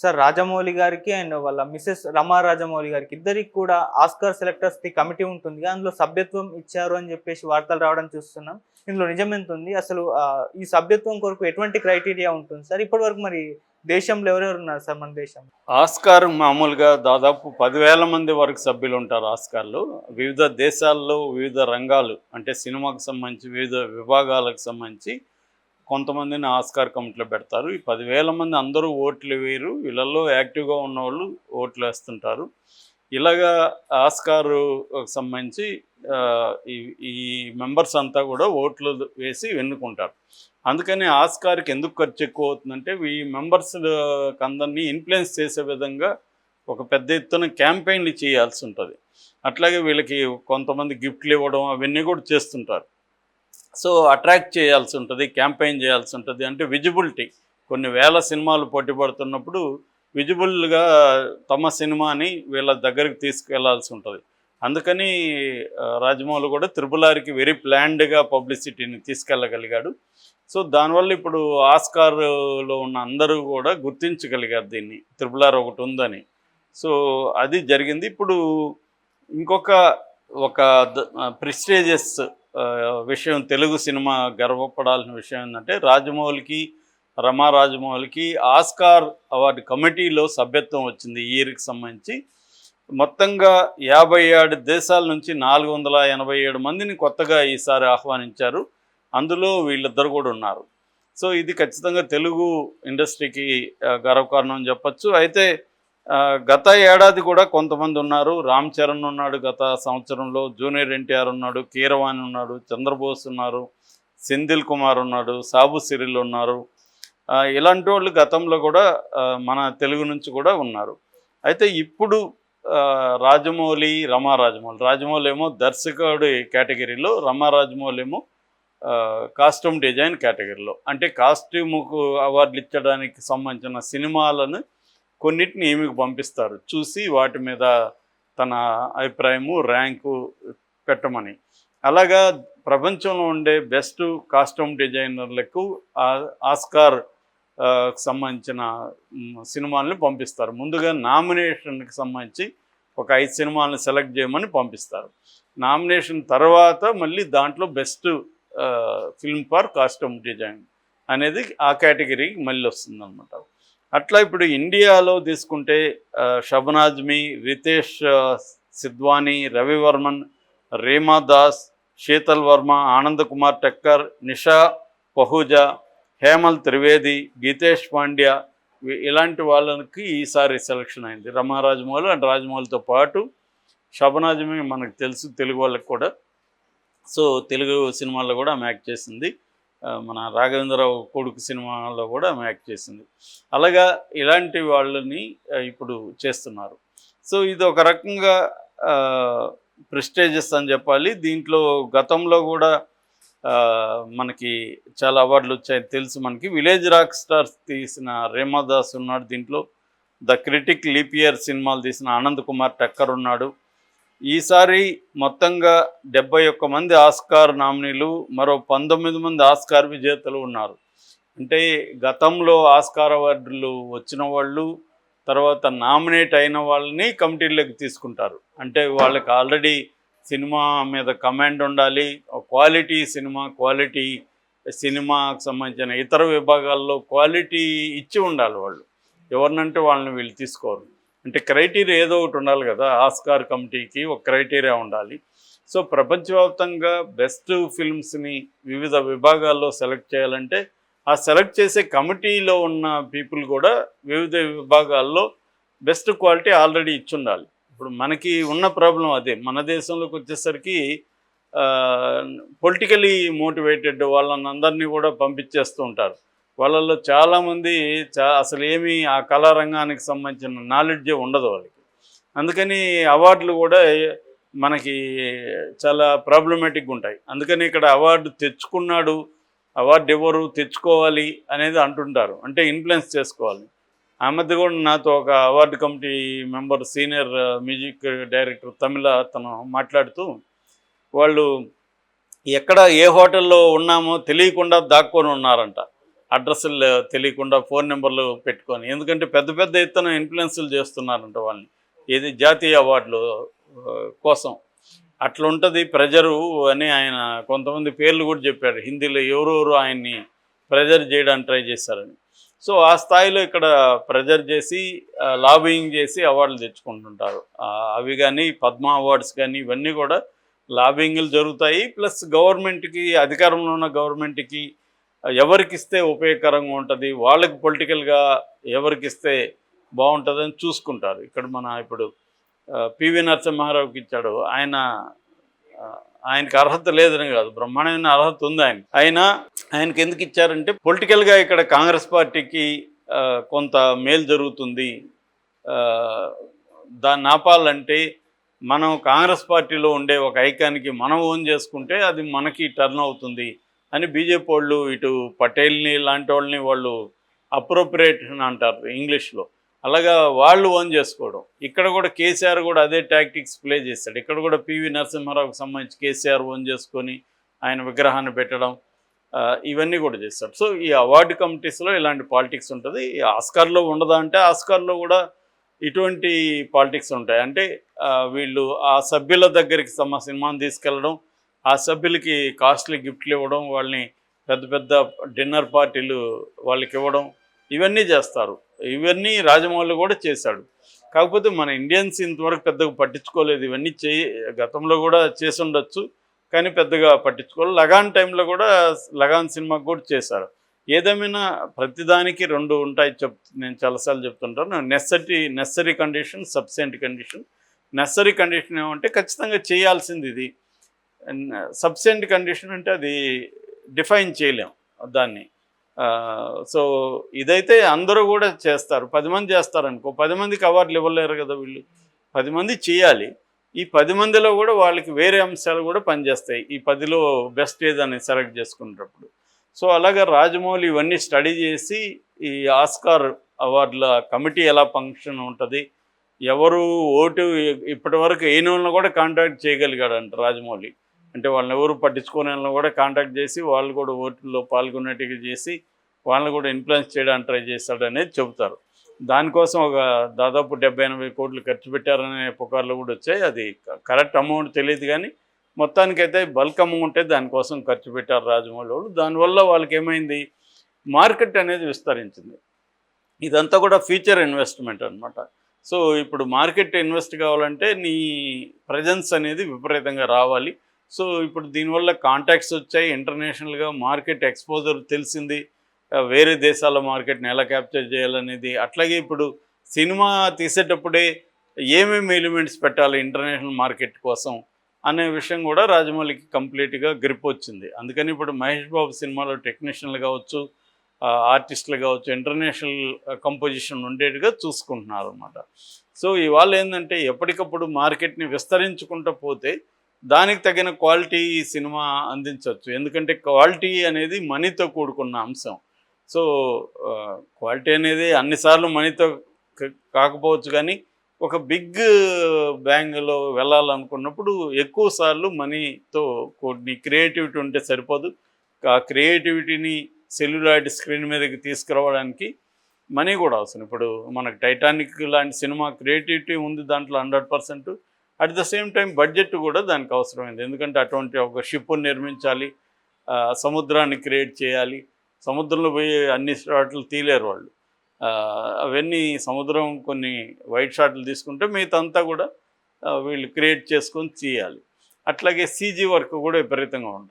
Sir Rajamouli గారికి and వాళ్ళ Mrs రమా రాజమౌళి గారికి ఇద్దరికి కూడా ఆస్కార్ సెలెక్టర్స్ ది కమిటీ ఉంటుంది. అందులో సభ్యత్వం ఇచ్చారు అని చెప్పేసి వార్తలు రావడం చూస్తున్నాం. ఇందులో నిజం ఎంత ఉంది? అసలు ఈ సభ్యత్వం కొరకు ఎటువంటి క్రైటీరియా ఉంటుంది సార్? ఇప్పటివరకు మరి దేశంలో ఎవరెవరు ఉన్నారు సార్ మన దేశంలో? ఆస్కార్ మామూలుగా దాదాపు 10,000 మంది వరకు సభ్యులు ఉంటారు ఆస్కార్లో. వివిధ దేశాల్లో వివిధ రంగాలు అంటే సినిమాకు సంబంధించి వివిధ విభాగాలకు సంబంధించి కొంతమందిని ఆస్కార్ కమిటీలో పెడతారు. ఈ 10,000 మంది అందరూ ఓట్లు వేయరు. వీళ్ళల్లో యాక్టివ్గా ఉన్నవాళ్ళు ఓట్లు వేస్తుంటారు. ఇలాగా ఆస్కార్ సంబంధించి ఈ ఈ మెంబర్స్ అంతా కూడా ఓట్లు వేసి ఎన్నుకుంటారు. అందుకని ఆస్కార్కి ఎందుకు ఖర్చు ఎక్కువ అవుతుందంటే ఈ మెంబర్స్ అందరినీ ఇన్ఫ్లుయెన్స్ చేసే విధంగా ఒక పెద్ద ఎత్తున క్యాంపెయిన్లు చేయాల్సి ఉంటుంది. అట్లాగే వీళ్ళకి కొంతమంది గిఫ్ట్లు ఇవ్వడం అవన్నీ కూడా చేస్తుంటారు. సో అట్రాక్ట్ చేయాల్సి ఉంటుంది, క్యాంపెయిన్ చేయాల్సి ఉంటుంది. అంటే విజిబిలిటీ, కొన్ని వేల సినిమాలు పోటీ పడుతున్నప్పుడు విజిబుల్గా తమ సినిమాని వీళ్ళ దగ్గరికి తీసుకెళ్లాల్సి ఉంటుంది. అందుకని రాజమౌళి కూడా త్రిపుల్-ఆర్కి వెరీ ప్లాన్డ్గా పబ్లిసిటీని తీసుకెళ్ళగలిగాడు. సో దానివల్ల ఇప్పుడు ఆస్కార్లో ఉన్న అందరూ కూడా గుర్తించగలిగారు దీన్ని, త్రిపుల్-ఆర్ ఒకటి ఉందని. సో అది జరిగింది. ఇప్పుడు ఇంకొక ప్రెస్టీజియస్ విషయం, తెలుగు సినిమా గర్వపడాల్సిన విషయం ఏంటంటే రాజమౌళికి, రమా రాజమౌళికి ఆస్కార్ అవార్డు కమిటీలో సభ్యత్వం వచ్చింది. ఈ ఇయర్కి సంబంధించి మొత్తంగా 57 దేశాల నుంచి 487 మందిని కొత్తగా ఈసారి ఆహ్వానించారు. అందులో వీళ్ళిద్దరు కూడా ఉన్నారు. సో ఇది ఖచ్చితంగా తెలుగు ఇండస్ట్రీకి గర్వకారణం అని చెప్పచ్చు. అయితే గత ఏడాది కూడా కొంతమంది ఉన్నారు. రామ్ చరణ్ ఉన్నాడు గత సంవత్సరంలో, జూనియర్ ఎన్టీఆర్ ఉన్నాడు, కీరవాణి ఉన్నాడు, చంద్రబోస్ ఉన్నారు, సెంధిల్ కుమార్ ఉన్నాడు, సాబు సిరిల్ ఉన్నారు. ఇలాంటి వాళ్ళు గతంలో కూడా మన తెలుగు నుంచి కూడా ఉన్నారు. అయితే ఇప్పుడు రాజమౌళి, రమా రాజమౌళి ఏమో దర్శకుడి కేటగిరీలో, రమా రాజమౌళి ఏమో కాస్ట్యూమ్ డిజైన్ కేటగిరీలో. అంటే కాస్ట్యూముకు అవార్డులు ఇచ్చడానికి సంబంధించిన సినిమాలను కొన్నిటిని ఈమెకు పంపిస్తారు, చూసి వాటి మీద తన అభిప్రాయము, ర్యాంకు పెట్టమని. అలాగా ప్రపంచంలో ఉండే బెస్ట్ కాస్ట్యూమ్ డిజైనర్లకు ఆస్కార్ సంబంధించిన సినిమాలను పంపిస్తారు. ముందుగా నామినేషన్కి సంబంధించి ఒక 5 సినిమాలను సెలెక్ట్ చేయమని పంపిస్తారు. నామినేషన్ తర్వాత మళ్ళీ దాంట్లో best film for costume design అనేది ఆ కేటగిరీకి మళ్ళీ వస్తుందన్నమాట. అట్లా ఇప్పుడు ఇండియాలో తీసుకుంటే షబనాజ్మి, రితేష్ సిద్వానీ, రవివర్మన్, రీమా దాస్, శీతల్ వర్మ, ఆనంద్ కుమార్ టక్కర్, నిషా పహూజా, హేమల్ త్రివేది, గీతేష్ పాండ్యా, ఇలాంటి వాళ్ళకి ఈసారి సెలక్షన్ అయింది. రమా రాజమౌళి అండ్ రాజమౌళితో పాటు షబనాజ్మి మనకు తెలుసు, తెలుగు వాళ్ళకి కూడా. సో తెలుగు సినిమాల్లో కూడా ఆమె యాక్ట్ చేసింది. మన రాఘవేంద్రరావు కొడుకు సినిమాలో కూడా ఆమె యాక్ట్ చేసింది. అలాగా ఇలాంటి వాళ్ళని ఇప్పుడు చేస్తున్నారు. సో ఇది ఒక రకంగా ప్రెస్టీజియస్ అని చెప్పాలి. దీంట్లో గతంలో కూడా మనకి చాలా అవార్డులు వచ్చాయి తెలుసు మనకి. విలేజ్ రాక్ స్టార్స్ తీసిన రేమాదాస్ ఉన్నాడు దీంట్లో. ద క్రిటిక్ లీప్ ఇయర్ సినిమాలు తీసిన ఆనంద్ కుమార్ టక్కర్ ఉన్నాడు. ఈసారి మొత్తంగా 71 మంది ఆస్కార్ నామినీలు, మరో 19 మంది ఆస్కార్ విజేతలు ఉన్నారు. అంటే గతంలో ఆస్కార్ అవార్డులు వచ్చిన వాళ్ళు, తర్వాత నామినేట్ అయిన వాళ్ళని కమిటీలోకి తీసుకుంటారు. అంటే వాళ్ళకి ఆల్రెడీ సినిమా మీద కమాండ్ ఉండాలి, క్వాలిటీ సినిమాకు సంబంధించిన ఇతర విభాగాల్లో క్వాలిటీ ఇచ్చి ఉండాలి. వాళ్ళు ఎవరినంటే వాళ్ళని వీళ్ళు తీసుకోరు. అంటే క్రైటీరియా ఏదో ఒకటి ఉండాలి కదా, ఆస్కార్ కమిటీకి ఒక క్రైటీరియా ఉండాలి. సో ప్రపంచవ్యాప్తంగా బెస్ట్ ఫిల్మ్స్ని వివిధ విభాగాల్లో సెలెక్ట్ చేయాలంటే ఆ సెలెక్ట్ చేసే కమిటీలో ఉన్న పీపుల్ కూడా వివిధ విభాగాల్లో బెస్ట్ క్వాలిటీ ఆల్రెడీ ఇచ్చి ఉండాలి. ఇప్పుడు మనకి ఉన్న ప్రాబ్లం అదే. మన దేశంలోకి వచ్చేసరికి పొలిటికలీ మోటివేటెడ్ వాళ్ళని అందరినీ కూడా పంపించేస్తూ ఉంటారు. వాళ్ళల్లో చాలామంది అసలు ఏమీ ఆ కళారంగానికి సంబంధించిన నాలెడ్జే ఉండదు వాళ్ళకి. అందుకని అవార్డులు కూడా మనకి చాలా ప్రాబ్లమేటిక్గా ఉంటాయి. అందుకని ఇక్కడ అవార్డు తెచ్చుకున్నాడు, అవార్డు ఎవరు తెచ్చుకోవాలి అనేది అంటుంటారు, అంటే ఇన్ఫ్లుయెన్స్ చేసుకోవాలి. ఆ మధ్య కూడా నాతో ఒక award committee member, senior music director Tamil అతను మాట్లాడుతూ, వాళ్ళు ఎక్కడ ఏ హోటల్లో ఉన్నామో తెలియకుండా దాక్కొని ఉన్నారంట. అడ్రస్లు తెలియకుండా ఫోన్ నెంబర్లు పెట్టుకొని, ఎందుకంటే పెద్ద పెద్ద ఎత్తున ఇన్ఫ్లుయెన్స్లు చేస్తున్నారంట వాళ్ళని, ఏది జాతీయ అవార్డులు కోసం. అట్లా ఉంటుంది ప్రెజరు అని ఆయన కొంతమంది పేర్లు కూడా చెప్పారు, హిందీలో ఎవరెవరు ఆయన్ని ప్రెజర్ చేయడానికి ట్రై చేశారని. సో ఆ స్థాయిలో ఇక్కడ ప్రెజర్ చేసి లాబింగ్ చేసి అవార్డులు తెచ్చుకుంటుంటారు. అవి కానీ పద్మ అవార్డ్స్ కానీ ఇవన్నీ కూడా లాబింగ్లు జరుగుతాయి. ప్లస్ గవర్నమెంట్కి, అధికారంలో ఉన్న గవర్నమెంట్కి ఎవరికి ఇస్తే ఉపయోగకరంగా ఉంటుంది, వాళ్ళకి పొలిటికల్గా ఎవరికి ఇస్తే బాగుంటుందని చూసుకుంటారు. ఇక్కడ ఇప్పుడు పివి నరసింహారావుకి ఇచ్చాడు, ఆయనకి అర్హత లేదని కాదు, బ్రహ్మాండమైన అర్హత ఉంది ఆయనకి ఎందుకు ఇచ్చారంటే పొలిటికల్గా ఇక్కడ కాంగ్రెస్ పార్టీకి కొంత మేలు జరుగుతుంది, దాన్ని ఆపాలంటే మనం కాంగ్రెస్ పార్టీలో ఉండే ఒక ఐకాన్కి మనం ఓన్ చేసుకుంటే అది మనకి టర్న్ అవుతుంది అని బీజేపీ వాళ్ళు ఇటు పటేల్ని లాంటి వాళ్ళని వాళ్ళు అప్రోప్రియేషన్ అంటారు ఇంగ్లీష్లో, అలాగా వాళ్ళు ఓన్ చేసుకోవడం. ఇక్కడ కూడా కేసీఆర్ కూడా అదే టాక్టిక్స్ ప్లే చేశాడు. ఇక్కడ కూడా పివి నరసింహారావుకి సంబంధించి కేసీఆర్ ఓన్ చేసుకొని ఆయన విగ్రహాన్ని పెట్టడం, ఇవన్నీ కూడా చేశాడు. సో ఈ అవార్డు కమిటీస్లో ఇలాంటి పాలిటిక్స్ ఉంటుంది. ఆస్కార్లో ఉండదా అంటే ఆస్కార్లో కూడా ఇటువంటి పాలిటిక్స్ ఉంటాయి. అంటే వీళ్ళు ఆ సభ్యుల దగ్గరికి సినిమాని తీసుకెళ్ళడం, ఆ సభ్యులకి కాస్ట్లీ గిఫ్ట్లు ఇవ్వడం, వాళ్ళని పెద్ద పెద్ద డిన్నర్ పార్టీలు వాళ్ళకి ఇవ్వడం, ఇవన్నీ చేస్తారు. ఇవన్నీ రాజమౌళి కూడా చేశాడు. కాకపోతే మన ఇండియన్స్ ఇంతవరకు పెద్దగా పట్టించుకోలేదు. ఇవన్నీ గతంలో కూడా చేసి ఉండొచ్చు, కానీ పెద్దగా పట్టించుకోలేదు. లగాన్ టైంలో కూడా లగాన్ సినిమాకి కూడా చేశారు. ఏదేమైనా ప్రతిదానికి రెండు ఉంటాయి నేను చాలాసార్లు చెప్తుంటాను. Necessary condition, sufficient condition. Necessary condition ఏమంటే ఖచ్చితంగా చేయాల్సింది ఇది. సబ్సెంట్ కండిషన్ అంటే అది డిఫైన్ చేయలేం దాన్ని. సో ఇదైతే అందరూ కూడా చేస్తారు, 10 మంది చేస్తారనుకో, 10 మందికి అవార్డులు ఇవ్వలేరు కదా వీళ్ళు, 10 మంది చేయాలి. ఈ 10 మందిలో కూడా వాళ్ళకి వేరే అంశాలు కూడా పనిచేస్తాయి, ఈ 10లో బెస్ట్ ఏదని సెలెక్ట్ చేసుకునేటప్పుడు. సో అలాగా రాజమౌళి ఇవన్నీ స్టడీ చేసి ఈ ఆస్కార్ అవార్డుల కమిటీ ఎలా ఫంక్షన్ ఉంటుంది, ఎవరు ఓటు ఇప్పటి వరకు అయిన వాళ్ళని కూడా కాంటాక్ట్ చేయగలిగాడంట రాజమౌళి. అంటే వాళ్ళని ఎవరు పట్టించుకునే వాళ్ళని కూడా కాంటాక్ట్ చేసి వాళ్ళు కూడా ఓటుల్లో పాల్గొనేట్టుగా చేసి వాళ్ళని కూడా ఇన్ఫ్లుయెన్స్ చేయడానికి ట్రై చేస్తాడు అనేది చెబుతారు. దానికోసం ఒక దాదాపు 70-80 కోట్లు ఖర్చు పెట్టారనే పుకార్లు కూడా వచ్చాయి. అది కరెక్ట్ అమౌంట్ తెలియదు, కానీ మొత్తానికైతే బల్క్ అమౌంటే దానికోసం ఖర్చు పెట్టారు రాజమౌళి వాళ్ళు. దానివల్ల వాళ్ళకి ఏమైంది, మార్కెట్ అనేది విస్తరించింది. ఇదంతా కూడా ఫ్యూచర్ ఇన్వెస్ట్మెంట్ అనమాట. సో ఇప్పుడు మార్కెట్ ఇన్వెస్ట్ కావాలంటే నీ ప్రజెన్స్ అనేది విపరీతంగా రావాలి. సో ఇప్పుడు దీనివల్ల కాంటాక్ట్స్ వచ్చాయి, ఇంటర్నేషనల్గా మార్కెట్ ఎక్స్పోజర్ తెలిసింది, వేరే దేశాల మార్కెట్ని ఎలా క్యాప్చర్ చేయాలనేది. అట్లాగే ఇప్పుడు సినిమా తీసేటప్పుడే ఏమేమి ఎలిమెంట్స్ పెట్టాలి ఇంటర్నేషనల్ మార్కెట్ కోసం అనే విషయం కూడా రాజమౌళికి కంప్లీట్గా గ్రిప్ వచ్చింది. అందుకని ఇప్పుడు మహేష్ బాబు సినిమాలో టెక్నీషియన్లు కావచ్చు, ఆర్టిస్టులు కావచ్చు, ఇంటర్నేషనల్ కంపోజిషన్ ఉండేట్టుగా చూసుకుంటున్నారు అన్నమాట. సో ఇవాళ ఏంటంటే ఎప్పటికప్పుడు మార్కెట్ని విస్తరించుకుంటూ పోతే దానికి తగిన క్వాలిటీ సినిమా అందించవచ్చు. ఎందుకంటే క్వాలిటీ అనేది మనీతో కూడుకున్న అంశం. సో క్వాలిటీ అనేది అన్నిసార్లు మనీతో కాకపోవచ్చు, కానీ ఒక బిగ్ బ్యాంగ్లో వెళ్ళాలనుకున్నప్పుడు ఎక్కువ సార్లు మనీతో కొన్ని క్రియేటివిటీ ఉంటే సరిపోదు. ఆ క్రియేటివిటీని సెల్యులాయిడ్ స్క్రీన్ మీదకి తీసుకురావడానికి మనీ కూడా అవసరం. ఇప్పుడు మనకు టైటానిక్ లాంటి సినిమా క్రియేటివిటీ ఉంది దాంట్లో 100%. At the same time budget కూడా దానికి అవసరమైంది. ఎందుకంటే అటువంటి ఒక షిప్ను నిర్మించాలి, సముద్రాన్ని క్రియేట్ చేయాలి. సముద్రంలో పోయి అన్ని షాట్లు తీయలేరు వాళ్ళు. అవన్నీ సముద్రం కొన్ని వైట్ షాట్లు తీసుకుంటే మిగతా కూడా వీళ్ళు క్రియేట్ చేసుకొని తీయాలి. అట్లాగే సీజీ వర్క్ కూడా విపరీతంగా ఉంటుంది.